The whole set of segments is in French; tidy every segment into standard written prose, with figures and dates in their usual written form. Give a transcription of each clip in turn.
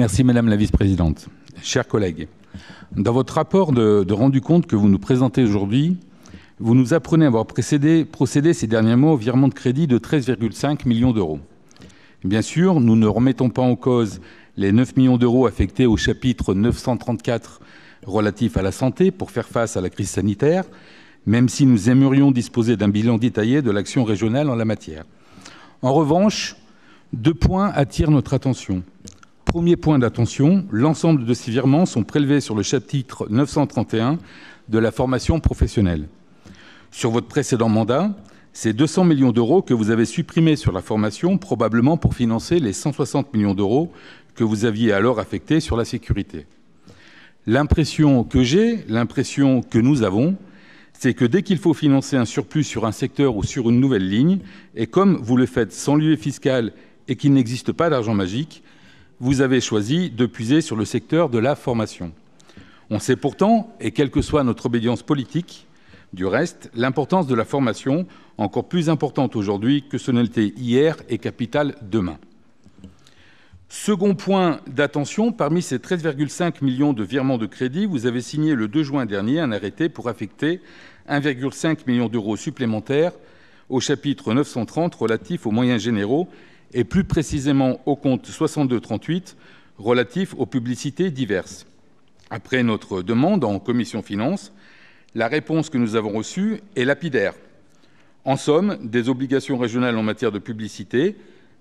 Merci Madame la Vice-Présidente. Chers collègues, dans votre rapport de rendu compte que vous nous présentez aujourd'hui, vous nous apprenez avoir procédé ces derniers mois au virement de crédit de 13,5 millions d'euros. Bien sûr, nous ne remettons pas en cause les 9 millions d'euros affectés au chapitre 934 relatif à la santé pour faire face à la crise sanitaire, même si nous aimerions disposer d'un bilan détaillé de l'action régionale en la matière. En revanche, 2 points attirent notre attention. Premier point d'attention, l'ensemble de ces virements sont prélevés sur le chapitre 931 de la formation professionnelle. Sur votre précédent mandat, c'est 200 millions d'euros que vous avez supprimés sur la formation, probablement pour financer les 160 millions d'euros que vous aviez alors affectés sur la sécurité. L'impression que j'ai, l'impression que nous avons, c'est que dès qu'il faut financer un surplus sur un secteur ou sur une nouvelle ligne, et comme vous le faites sans levier fiscal et qu'il n'existe pas d'argent magique, vous avez choisi de puiser sur le secteur de la formation. On sait pourtant, et quelle que soit notre obédience politique, du reste, l'importance de la formation, encore plus importante aujourd'hui que ce ne l'était hier et capitale demain. Second point d'attention, parmi ces 13,5 millions de virements de crédit, vous avez signé le 2 juin dernier un arrêté pour affecter 1,5 million d'euros supplémentaires au chapitre 930 relatif aux moyens généraux et plus précisément au compte 6238 relatif aux publicités diverses. Après notre demande en commission finances, la réponse que nous avons reçue est lapidaire. En somme, des obligations régionales en matière de publicité,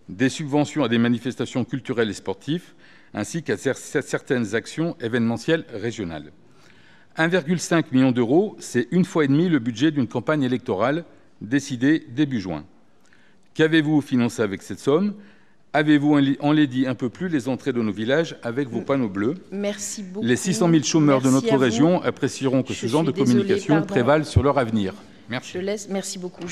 des subventions à des manifestations culturelles et sportives, ainsi qu'à certaines actions événementielles régionales. 1,5 million d'euros, c'est 1,5 fois le budget d'une campagne électorale décidée début juin. Qu'avez-vous financé avec cette somme? Avez-vous enlaidi un peu plus les entrées de nos villages avec vos panneaux bleus? Merci beaucoup. Les 600 000 chômeurs de notre région apprécieront que ce genre de communication prévale sur leur avenir. Merci. Merci beaucoup.